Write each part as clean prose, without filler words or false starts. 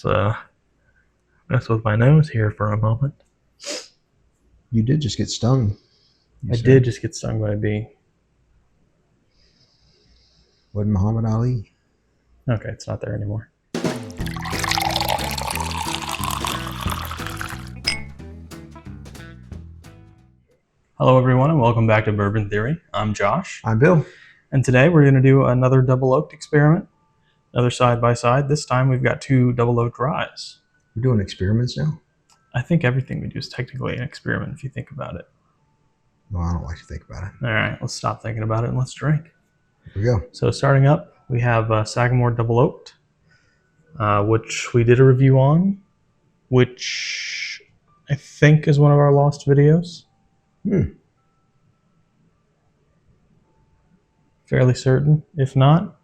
Let's mess with my nose here for a moment. You did just get stung. I did just get stung by a bee. Wasn't Muhammad Ali? Okay, it's not there anymore. Hello everyone and welcome back to Bourbon Theory. I'm Josh. I'm Bill. And today we're going to do another double oaked experiment. Another side by side. This time we've got two double oaked ryes. We're doing experiments now? I think everything we do is technically an experiment if you think about it. Well, I don't like to think about it. All right, let's stop thinking about it and let's drink. Here we go. So starting up, we have Sagamore double oaked, which we did a review on, which I think is one of our lost videos. Fairly certain. If not,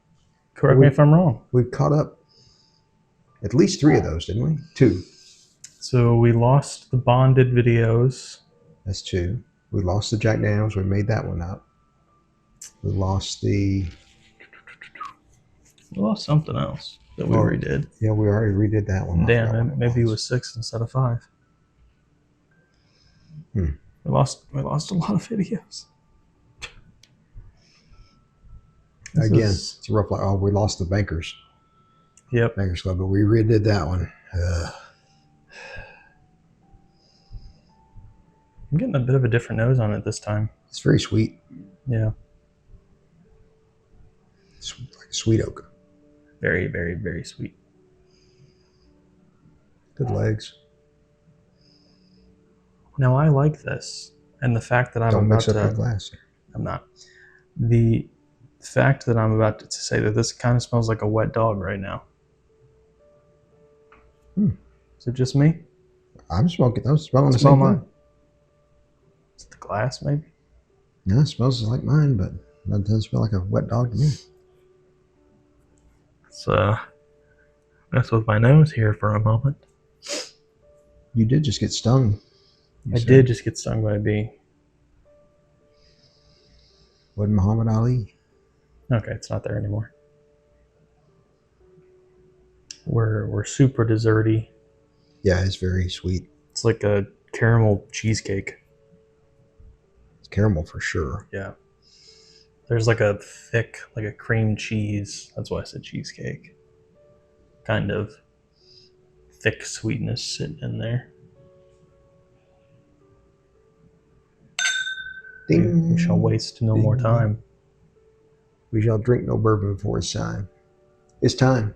correct me if I'm wrong. We caught up at least 3 of those, didn't we? 2. So we lost the bonded videos. That's 2. We lost the Jack Daniels. We made that one up. We lost the... We lost something else that we redid. Yeah, we already redid that one. Damn, maybe it was 6 instead of 5. We lost a lot of videos. Again, it's a rough. Oh, we lost the Bankers. Yep. Bankers Club, but we redid that one. I'm getting a bit of a different nose on it this time. It's very sweet. Yeah. It's like a sweet oak. Very, very, very sweet. Good legs. Now I like this, and the fact that I'm Don't about mix up to. that glass. I'm not. The fact that I'm about to say that this kind of smells like a wet dog right now. Is it just me? I'm smoking. I'm smelling the same thing. Is it the glass, maybe? No, it smells like mine, but it doesn't smell like a wet dog to me. Let's mess with my nose here for a moment. You did just get stung. I did just get stung by a bee. Wasn't Muhammad Ali? Okay, it's not there anymore. We're super desserty. Yeah, it's very sweet. It's like a caramel cheesecake. It's caramel for sure. Yeah. There's like a thick, like a cream cheese. That's why I said cheesecake. Kind of thick sweetness sitting in there. Ding. We shall waste no more time. We shall drink no bourbon before it's time. It's time.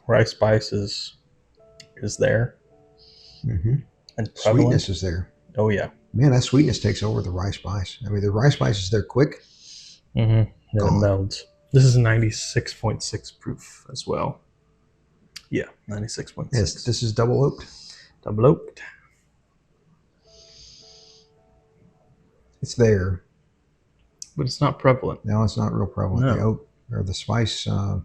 Rice spice is there. And prevalent. Sweetness is there. Oh yeah. Man, that sweetness takes over the rice spice. I mean, the rice spice is there quick. Then it melds. This is 96.6 proof as well. Yeah, 96.6. Yes, this is double oaked. Double oaked. It's there. But it's not prevalent. No, it's not real prevalent. No. The oak or the spice. I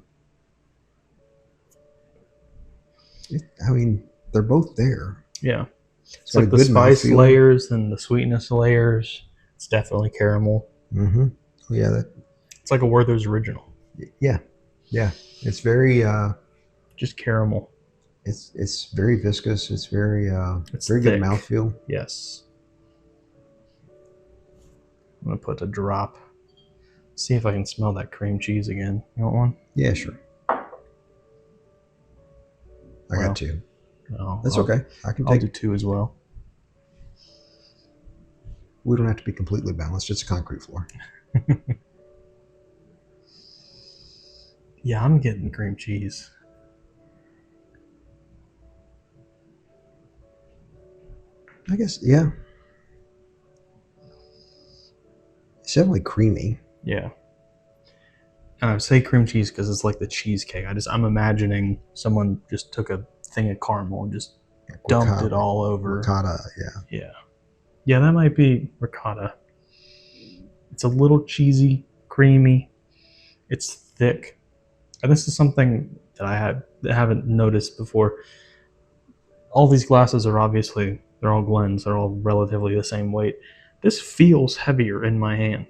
mean, they're both there. Yeah. It's like the spice layers and the sweetness layers. It's definitely caramel. Yeah, it's like a Werther's original. Yeah, it's very just caramel. It's very viscous. It's very it's very thick. Good mouthfeel. Yes. I'm gonna put a drop. See if I can smell that cream cheese again. You want one? Yeah, sure. I got 2. Oh, that's okay. I'll do 2 as well. We don't have to be completely balanced. It's a concrete floor. Yeah, I'm getting cream cheese. I guess, yeah. It's definitely creamy. Yeah. And I say cream cheese because it's like the cheesecake. I'm imagining someone just took a thing of caramel and just dumped it all over. Ricotta, yeah. Yeah. Yeah, that might be ricotta. It's a little cheesy, creamy. It's thick. And this is something that I haven't noticed before. all these glasses are obviously, they're all Glens. They're all relatively the same weight. This feels heavier in my hand.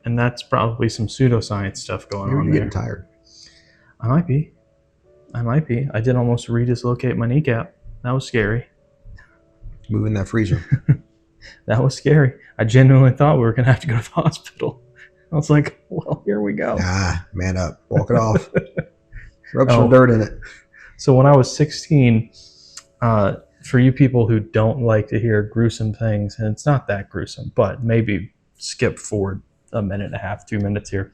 And that's probably some pseudoscience stuff going on You're there. getting tired. I might be. I did almost re-dislocate my kneecap. That was scary. Moving that freezer. That was scary. I genuinely thought we were going to have to go to the hospital. I was like, well, here we go. Nah, man up. Walk it off. Rub some dirt in it. So when I was 16, for you people who don't like to hear gruesome things, and it's not that gruesome, but maybe skip forward a minute and a half, 2 minutes here.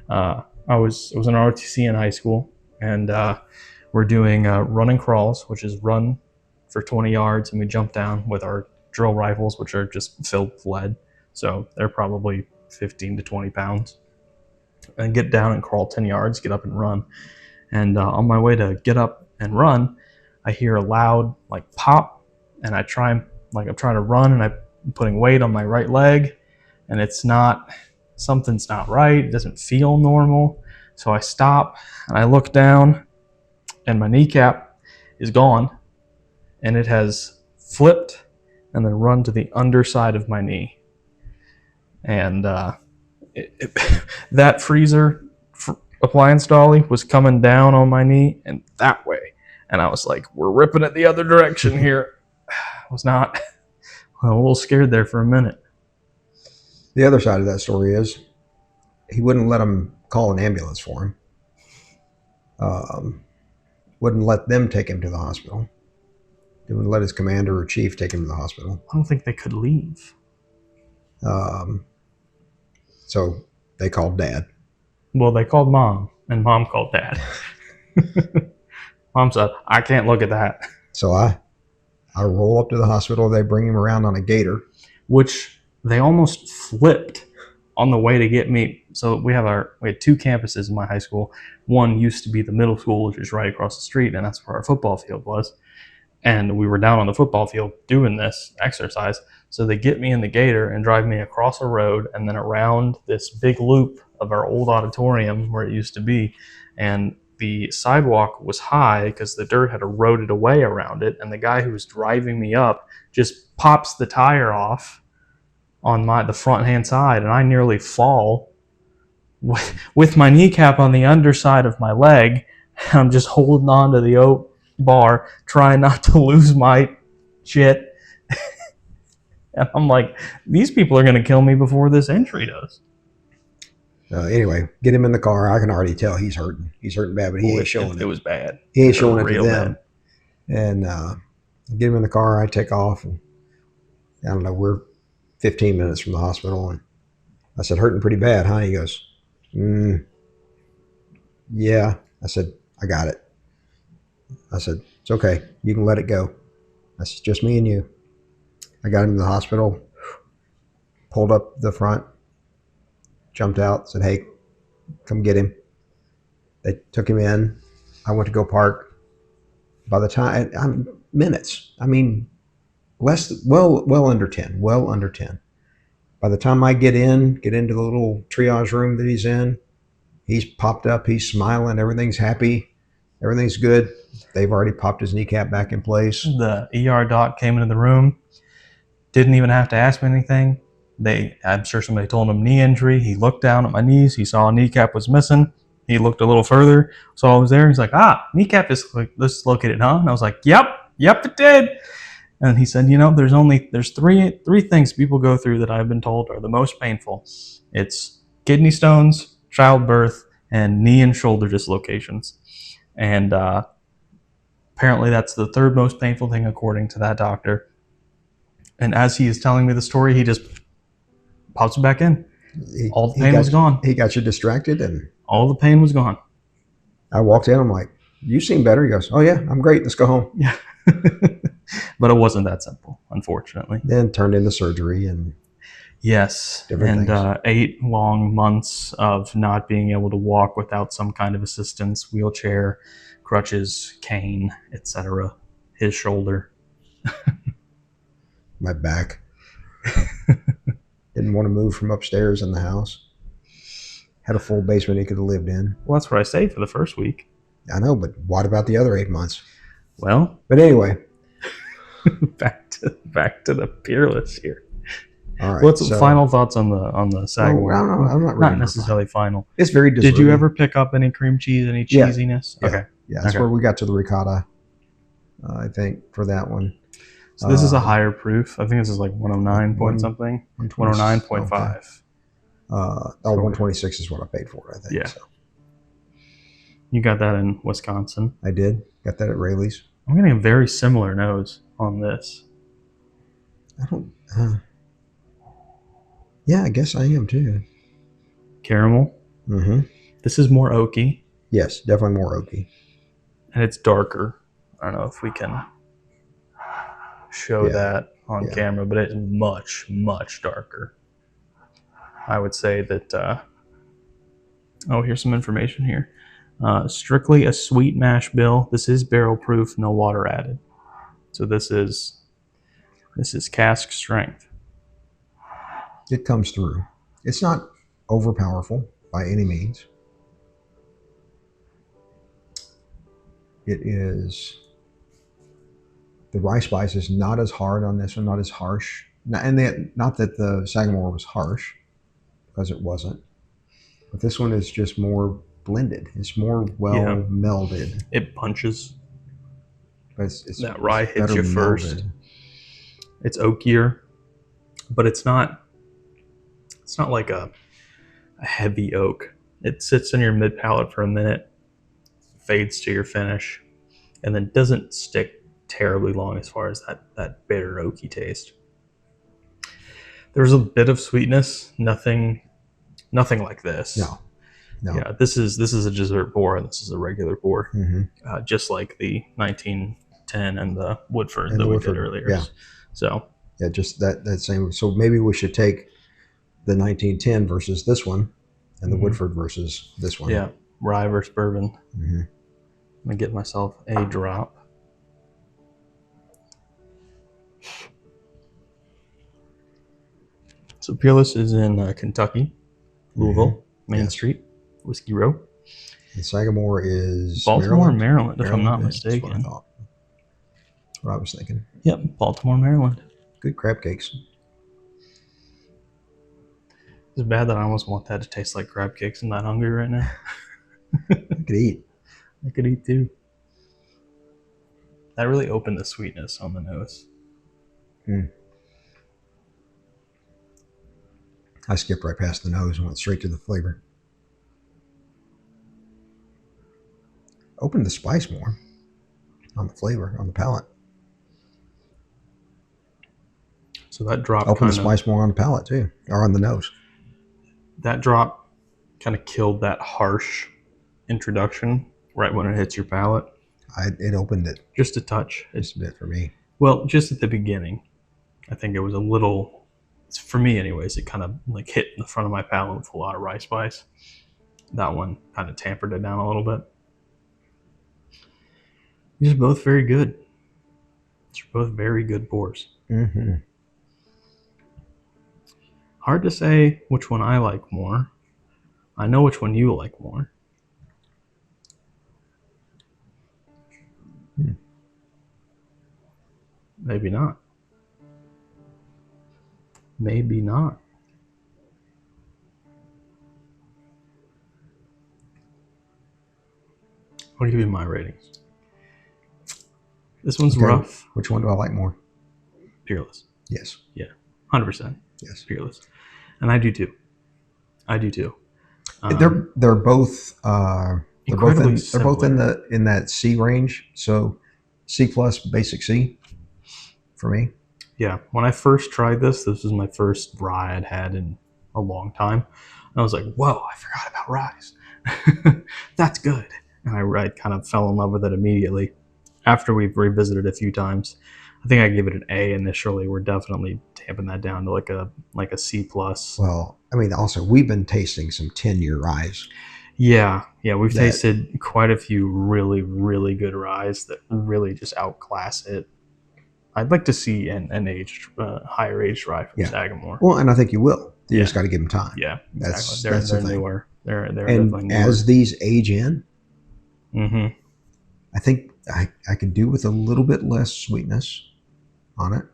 It was an ROTC in high school, and we're doing run and crawls, which is run for 20 yards, and we jump down with our drill rifles, which are just filled with lead. So they're probably 15 to 20 pounds. And get down and crawl 10 yards, get up and run. And on my way to get up and run, I hear a loud like pop, and I'm trying to run, and I'm putting weight on my right leg, and something's not right. It doesn't feel normal. So I stop and I look down, and my kneecap is gone, and it has flipped and then run to the underside of my knee. And that freezer appliance dolly was coming down on my knee and that way. And I was like, we're ripping it the other direction here. I was not a little scared there for a minute. The other side of that story is he wouldn't let him call an ambulance for him. Wouldn't let them take him to the hospital. He wouldn't let his commander or chief take him to the hospital. I don't think they could leave. So they called Dad. Well, they called Mom, and Mom called Dad. Mom said, I can't look at that. So I roll up to the hospital. They bring him around on a gator. Which they almost flipped on the way to get me. So we had two campuses in my high school. One used to be the middle school, which is right across the street, and that's where our football field was. And we were down on the football field doing this exercise. So they get me in the gator and drive me across a road and then around this big loop of our old auditorium where it used to be. And the sidewalk was high because the dirt had eroded away around it. And the guy who was driving me up just pops the tire off on the front hand side. And I nearly fall with my kneecap on the underside of my leg. I'm just holding on to the oak bar, trying not to lose my shit. And I'm like, these people are going to kill me before this entry does. Anyway, get him in the car. I can already tell he's hurting. He's hurting bad, but he ain't showing it. It was bad. He ain't showing it to Bad. them. And get him in the car. I take off. And I don't know, we're 15 minutes from the hospital. And I said, hurting pretty bad, huh? He goes, yeah. I said, I got it. I said, it's okay. You can let it go. That's just me and you. I got him to the hospital, pulled up the front, jumped out, said, hey, come get him. They took him in. I went to go park. By the time, minutes. I mean, well under 10. By the time I get into the little triage room that he's in, he's popped up, he's smiling, everything's happy, everything's good. They've already popped his kneecap back in place. The ER doc came into the room, didn't even have to ask me anything. I'm sure somebody told him knee injury. He looked down at my knees. He saw a kneecap was missing. He looked a little further, saw I was there. He's like, kneecap is dislocated, huh? And I was like, yep, it did. And he said, there's three things people go through that I've been told are the most painful. It's kidney stones, childbirth, and knee and shoulder dislocations. And apparently that's the third most painful thing according to that doctor. And as he is telling me the story, he just pops it back in. All the pain was gone. He got you distracted, and all the pain was gone. I walked in. I'm like, you seem better. He goes, oh yeah, I'm great. Let's go home. Yeah. But it wasn't that simple, unfortunately. Then turned into surgery and yes, and 8 long months of not being able to walk without some kind of assistance, wheelchair, crutches, cane, etc. His shoulder. My back. Didn't want to move from upstairs in the house. Had a full basement he could have lived in. Well, that's what I say for the first week. I know, but what about the other 8 months? Well, But anyway, back to the Peerless here. all right. What's final thoughts on the Sagamore? I don't know. I'm not ready. Not necessarily final. It's very desserty. Did you ever pick up any cream cheese, any cheesiness? Yeah. Okay. Yeah, that's where we got to the ricotta, I think, for that one. So this is a higher proof. I think this is like 109 point something. 109.5. Okay. 126 is what I paid for it, I think. Yeah. So. You got that in Wisconsin. I did. Got that at Rayleigh's. I'm getting a very similar nose on this. I don't... yeah, I guess I am too. Caramel. Mm-hmm. This is more oaky. Yes, definitely more oaky. And it's darker. I don't know if we can show that on camera, but it's much, much darker. I would say that... oh, here's some information here. Strictly a sweet mash bill. This is barrel proof, no water added. So this is cask strength. It comes through. It's not over powerful by any means. It is, the rye spice is not as hard on this one, not as harsh. Not that the Sagamore was harsh, because it wasn't. But this one is just more blended. It's more melded. It punches. It's that rye hits you first. It's oakier, but it's not like a heavy oak. It sits in your mid palate for a minute, fades to your finish, and then doesn't stick terribly long as far as that bitter oaky taste. There's a bit of sweetness, nothing like this. No. Yeah, this is a dessert pour and this is a regular pour, just like the 1910 and the Woodford that we did earlier. Yeah. So yeah, just that same. So maybe we should take the 1910 versus this one, and the Woodford versus this one. Yeah, rye versus bourbon. I'm gonna get myself a drop. So Peerless is in Kentucky, Louisville, Main Street, Whiskey Row. And Sagamore is Baltimore, Maryland, if I'm not mistaken. That's what I was thinking. Yep, Baltimore, Maryland. Good crab cakes. It's bad that I almost want that to taste like crab cakes. I'm not hungry right now. I could eat. I could eat too. That really opened the sweetness on the nose. I skipped right past the nose and went straight to the flavor. Opened the spice more on the flavor, on the palate. So that drop opened the spice more on the palate too, or on the nose. That drop kind of killed that harsh introduction right when it hits your palate. It opened it just a touch. Just a bit for me. Well, just at the beginning, I think it was a little. For me, anyways, it kind of like hit in the front of my palate with a lot of rye spice. That one kind of tampered it down a little bit. These are both very good. These are both very good pours. Hard to say which one I like more. I know which one you like more. Maybe not. Maybe not. I'll give you my ratings. This one's rough. Which one do I like more? Peerless. Yes. Yeah. 100%. Yes. Peerless. And I do too. They're both incredibly they're both in that C range. So C plus, basic C for me. Yeah. When I first tried this was my first rye I'd had in a long time. And I was like, whoa, I forgot about ryes. That's good. And I kind of fell in love with it immediately. After we've revisited a few times, I think I gave it an A initially. We're definitely tamping that down to like a C plus. Well, I mean, also we've been tasting some 10-year ryes. Yeah, we've tasted quite a few really, really good ryes that really just outclass it. I'd like to see an aged, higher aged rye from Sagamore. Well, and I think you will. You just got to give them time. Yeah, exactly. That's they're newer. They're and as these age in, I think I could do with a little bit less sweetness on it.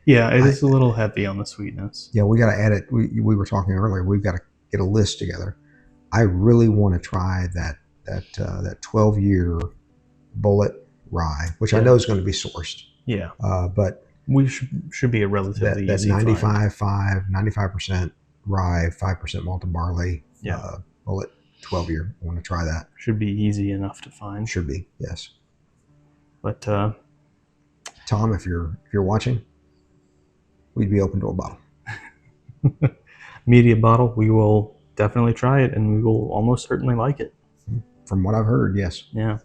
Yeah, it is a little heavy on the sweetness. Yeah, we got to add it. We were talking earlier. We've got to get a list together. I really want to try that 12-year Bullet rye, which I know is going to be sourced. Yeah, but we should be a relatively that easy 95% rye, 5% malted barley. Yeah, Bullet 12-year. I want to try that. Should be easy enough to find. Should be, yes. But Tom, if you're watching, we'd be open to a bottle. Media bottle, we will definitely try it, and we will almost certainly like it. From what I've heard, yes. Yeah.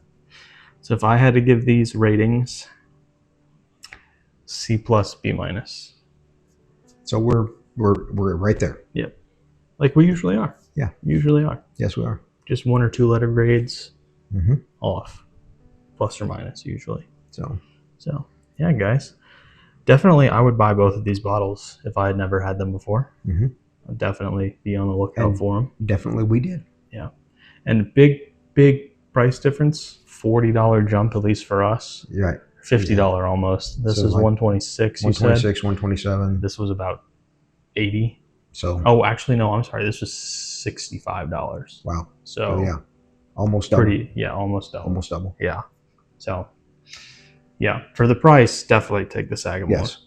So if I had to give these ratings, C+, B-. So we're right there. Yep. Like we usually are. Yeah. Usually are. Yes, we are. Just 1 or 2 letter grades Mm-hmm. off, plus or minus usually. So yeah, guys. Definitely, I would buy both of these bottles if I had never had them before. Mm-hmm. I'd definitely be on the lookout for them. Definitely we did. Yeah. And big price difference, $40 jump, at least for us. Right. $50 almost. This is like $126, you said? $126, $127. This was about $80. So. Oh, actually, no, I'm sorry. This was $65. Wow. So yeah. Almost double. Almost double. Almost double. Yeah. So, yeah, for the price, definitely take the Sagamore. Yes.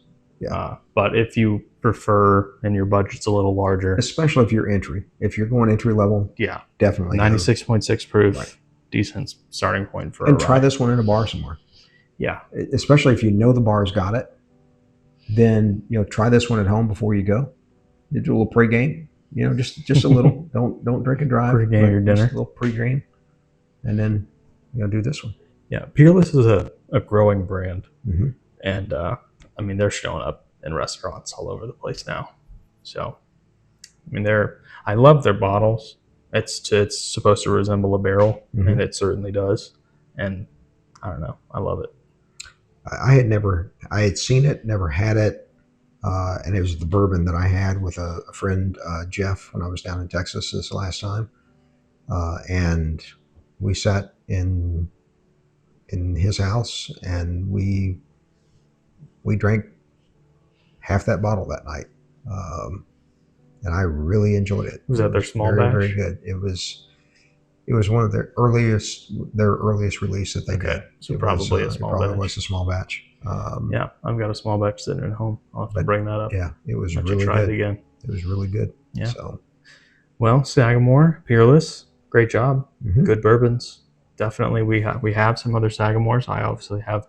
Yeah. But if you prefer and your budget's a little larger, especially if you're going entry level, yeah, definitely 96.6 proof, right. Decent starting point for and try this one in a bar somewhere. Yeah, especially if you know the bar's got it, then try this one at home before you go. You do a little pregame, just a little. don't drink and drive. Pregame your dinner. Just a little pregame, and then do this one. Yeah, Peerless is a growing brand, mm-hmm. and I mean they're showing up in restaurants all over the place now. So, I mean I love their bottles. It's supposed to resemble a barrel, mm-hmm. and it certainly does. And I don't know, I love it. I had seen it, never had it, and it was the bourbon that I had with a friend, Jeff, when I was down in Texas this last time, and we sat in his house and we drank half that bottle that night, and I really enjoyed it. Was that their small batch? Very good. It was one of their earliest release that they did. So probably a small batch. Was a small batch. Yeah, I've got a small batch sitting at home. I'll have to bring that up. Yeah, it was I'll really try good. It again. It was really good. Yeah. So, well, Sagamore, Peerless, great job. mm-hmm. Good bourbons. Definitely, we have some other Sagamores. I obviously have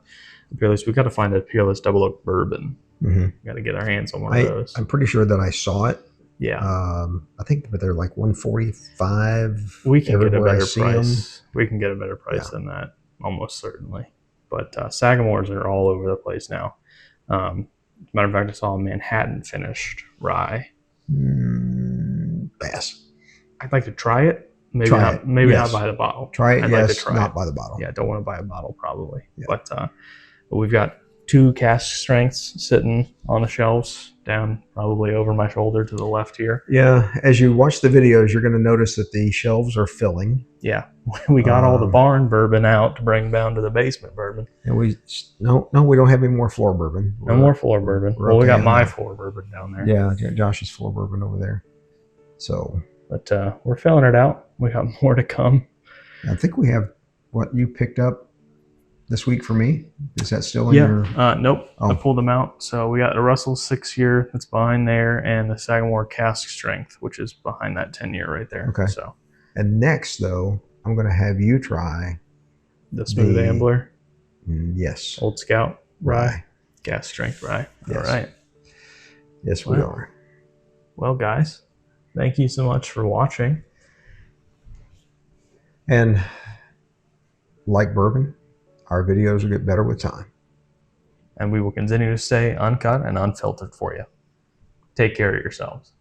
the Peerless. We got to find a Peerless Double Oak Bourbon. Mm-hmm. Got to get our hands on one of those. I'm pretty sure that I saw it. Yeah. I think they're like $145. We can get a better price. We can get a better price than that, almost certainly. But Sagamores are all over the place now. As a matter of fact, I saw a Manhattan finished rye. Pass. I'd like to try it. Maybe not buy the bottle. Try it, I'd yes. Like to try not it. Buy the bottle. Yeah, don't want to buy a bottle probably. Yeah. But we've got 2 cask strengths sitting on the shelves down probably over my shoulder to the left here. Yeah, as you watch the videos, you're going to notice that the shelves are filling. Yeah, we got all the barn bourbon out to bring down to the basement bourbon. And we don't have any more floor bourbon. No more floor bourbon. Well, we got my floor bourbon down there. Yeah, Josh's floor bourbon over there. So, but we're filling it out. We got more to come. I think we have what you picked up this week for me. Is that still in your? Nope. Oh. I pulled them out. So we got the Russell 6-year that's behind there, and the Sagamore cask strength, which is behind that 10-year right there. Okay. So. And next, though, I'm going to have you try the Smooth Ambler. Yes. Old Scout rye. Gas strength rye. Yes. All right. Yes, we are. Well, guys, thank you so much for watching. And like bourbon, our videos will get better with time. And we will continue to stay uncut and unfiltered for you. Take care of yourselves.